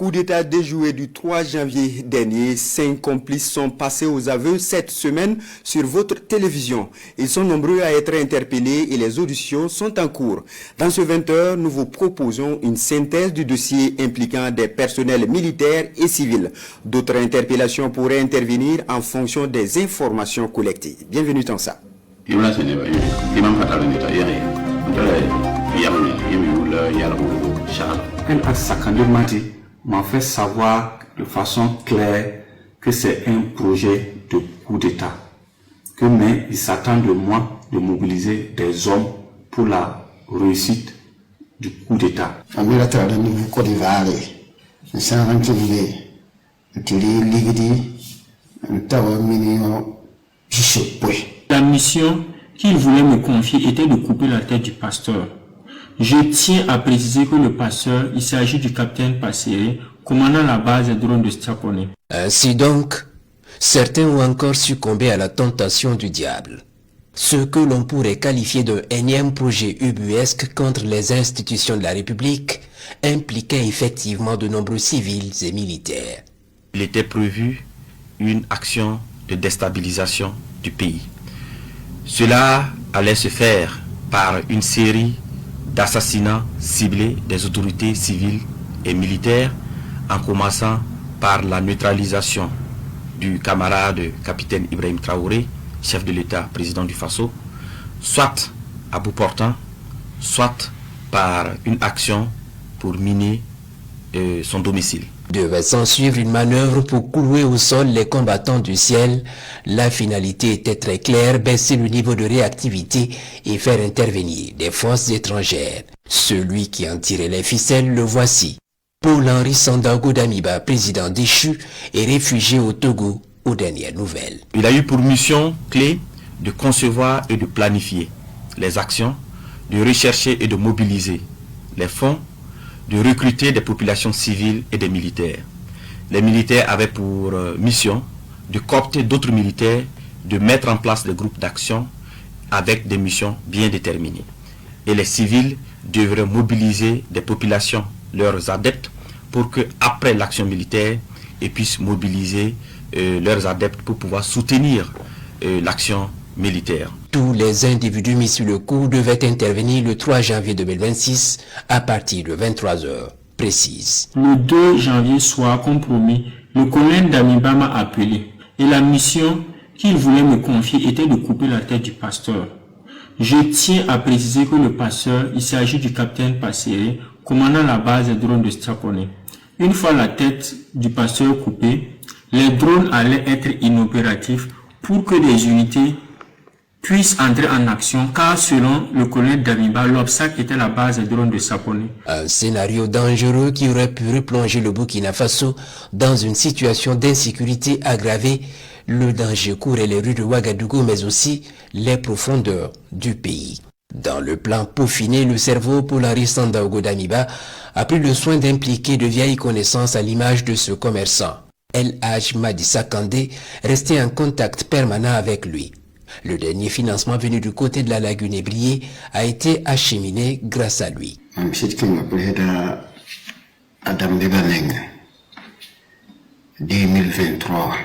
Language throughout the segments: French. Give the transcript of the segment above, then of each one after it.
Coup d'État déjoué du 3 janvier dernier, 5 complices sont passés aux aveux cette semaine sur votre télévision. Ils sont nombreux à être interpellés et les auditions sont en cours. Dans ce 20h, nous vous proposons une synthèse du dossier impliquant des personnels militaires et civils. D'autres interpellations pourraient intervenir en fonction des informations collectées. Bienvenue dans ça. M'a fait savoir de façon claire que c'est un projet de coup d'État. Mais il s'attend de moi de mobiliser des hommes pour la réussite du coup d'État. La mission qu'il voulait me confier était de couper la tête du pasteur. Je tiens à préciser que le pasteur, il s'agit du capitaine Passéré, commandant la base des drones de Stiapone. Ainsi donc, certains ont encore succombé à la tentation du diable. Ce que l'on pourrait qualifier d'un énième projet ubuesque contre les institutions de la République impliquait effectivement de nombreux civils et militaires. Il était prévu une action de déstabilisation du pays. Cela allait se faire par une série d'assassinats ciblés des autorités civiles et militaires, en commençant par la neutralisation du camarade capitaine Ibrahim Traoré, chef de l'État, président du Faso, soit à bout portant, soit par une action pour miner son domicile. Devait s'en suivre une manœuvre pour clouer au sol les combattants du ciel. La finalité était très claire, baisser le niveau de réactivité et faire intervenir des forces étrangères. Celui qui en tirait les ficelles, le voici. Paul-Henri Sandaogo Damiba, président déchu et réfugié au Togo, aux dernières nouvelles. Il a eu pour mission clé de concevoir et de planifier les actions, de rechercher et de mobiliser les fonds, de recruter des populations civiles et des militaires. Les militaires avaient pour mission de coopter d'autres militaires, de mettre en place des groupes d'action avec des missions bien déterminées. Et les civils devraient mobiliser des populations, leurs adeptes, pour que après l'action militaire, ils puissent mobiliser leurs adeptes pour pouvoir soutenir l'action militaire. Tous les individus mis sur le coup devaient intervenir le 3 janvier 2026 à partir de 23h précise. Le 2 janvier soir, comme promis, le colonel Damiba m'a appelé et la mission qu'il voulait me confier était de couper la tête du pasteur. Je tiens à préciser que le pasteur, il s'agit du capitaine Passéré, commandant la base des drones de Stiapone. Une fois la tête du pasteur coupée, les drones allaient être inopératifs pour que des unités puissent entrer en action, car selon le colonel Damiba, l'obstacle était la base des drones de Stiapone. Un scénario dangereux qui aurait pu replonger le Burkina Faso dans une situation d'insécurité aggravée. Le danger courait les rues de Ouagadougou, mais aussi les profondeurs du pays. Dans le plan peaufiné, le cerveau Paul-Henri Sandaogo Damiba a pris le soin d'impliquer de vieilles connaissances à l'image de ce commerçant. El Hadj Madissa Kandé restait en contact permanent avec lui. Le dernier financement venu du côté de la lagune Ébrié a été acheminé grâce à lui. 2023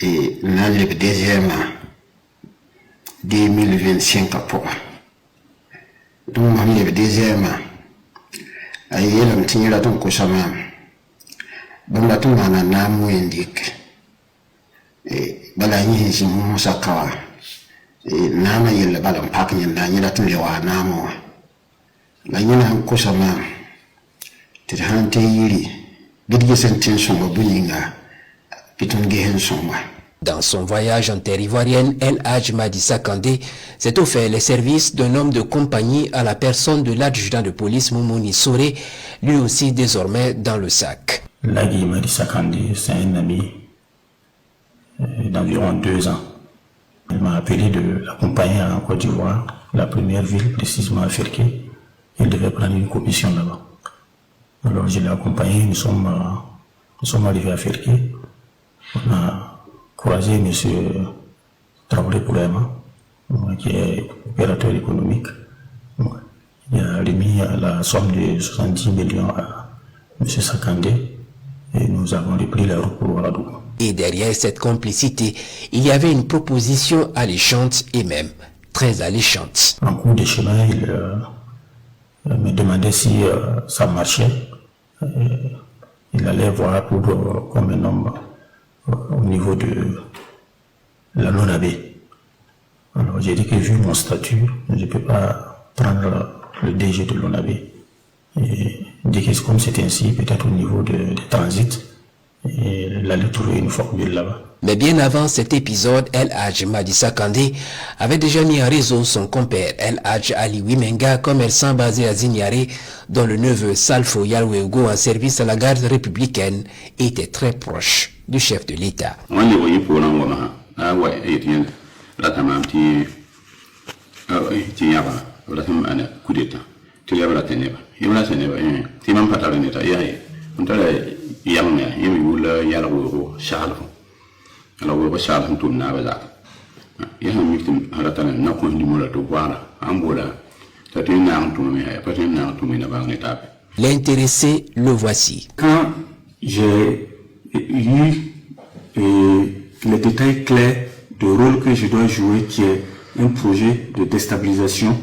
et dans le deuxième 2025 pour donc le deuxième ayi lam tinyira ton ko sama banda ton na namu indik bala yin shi mu sakawa nama yella balam pak nyin da nyira tun lewa namu la nyina ko sama tirhante yiri gidge sentin so babuninga piton gehen somba. Dans son voyage en terre ivoirienne, El Hadj Madissa Kandé s'est offert les services d'un homme de compagnie à la personne de l'adjudant de police Moumouni Soré, lui aussi désormais dans le sac. Lagui Madissa Kandé, c'est un ami d'environ 2 ans. Il m'a appelé de l'accompagner en Côte d'Ivoire, la première ville, précisément à Ferké. Il devait prendre une commission là-bas. Alors je l'ai accompagné, nous sommes arrivés à Ferké. On a croisé M. Traoré Poulema, qui est opérateur économique. Il a remis la somme de 70 millions à M. Sakandé et nous avons repris la route pour Ouagadougou. Et derrière cette complicité, il y avait une proposition alléchante et même très alléchante. En cours de chemin, il me demandait si ça marchait. Il allait voir pour comme un homme au niveau de la LONAB. Alors j'ai dit que vu mon statut, je ne peux pas prendre le DG de l'ONAB. Et dit que comme c'est ainsi, peut-être au niveau de transit, il allait trouver une formule là-bas. Mais bien avant cet épisode, El Hadj Madi Sakandé avait déjà mis en réseau son compère El Hadj Ali Wimenga, commerçant basé à Zignaré, dont le neveu Salfo Yalwego, en service à la garde républicaine, était très proche du chef de l'État. L'intéressé, le voici. Quand j'ai eu les détails clairs du rôle que je dois jouer, qui est un projet de déstabilisation,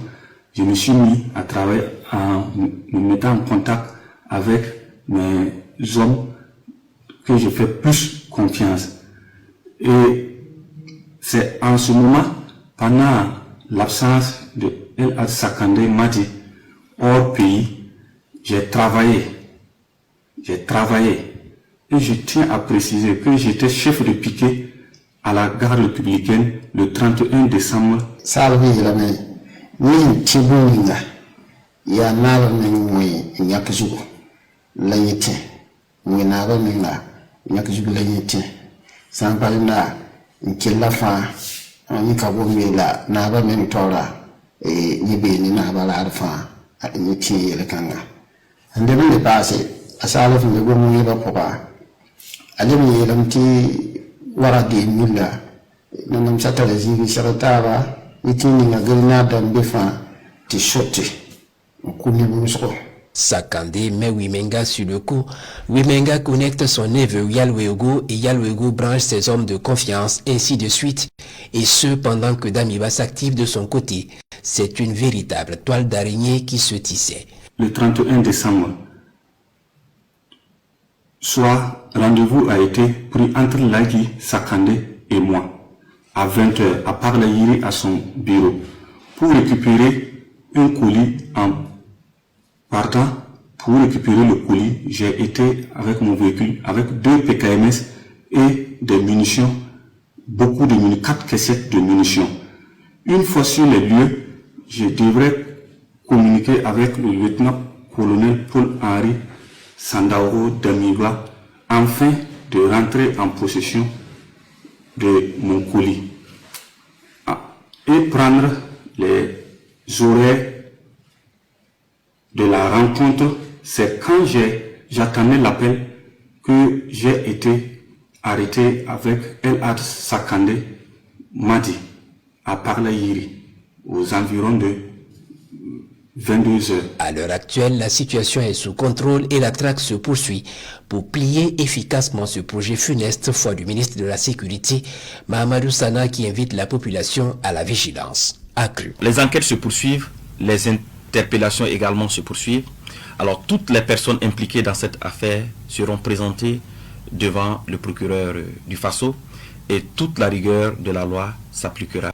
je me suis mis à travailler en me mettant en contact avec mes hommes que je fais plus confiance. Et c'est en ce moment, pendant l'absence de El Hadj Sakandé Madi hors pays, j'ai travaillé. Et je tiens à préciser que j'étais chef de piquet à la garde républicaine le 31 décembre. Sakandé met Wimenga sur le coup. Wimenga connecte son neveu Yalwego et Yalwego branche ses hommes de confiance, ainsi de suite. Et ce, pendant que Damiba s'active de son côté. C'est une véritable toile d'araignée qui se tissait. Le 31 décembre, soit rendez-vous a été pris entre Lagui Sakandé et moi, à 20h, à Parlayiri à son bureau, pour récupérer un colis. En partant pour récupérer le colis, j'ai été avec mon véhicule, avec 2 PKMS et des munitions, beaucoup de munitions, 4 caissettes de munitions. Une fois sur les lieux, je devrais communiquer avec le lieutenant-colonel Paul-Henri Sandaoro Damiba afin de rentrer en possession de mon colis et prendre les horaires de la rencontre. C'est quand j'attendais l'appel que j'ai été arrêté avec El Hadj Sakandé Madi à Parlayiri aux environs de 22 heures. À l'heure actuelle, la situation est sous contrôle et la traque se poursuit pour plier efficacement ce projet funeste, foi du ministre de la Sécurité, Mahamadou Sana, qui invite la population à la vigilance accrue. Les enquêtes se poursuivent, les interpellations également se poursuivent. Alors toutes les personnes impliquées dans cette affaire seront présentées devant le procureur du Faso et toute la rigueur de la loi s'appliquera.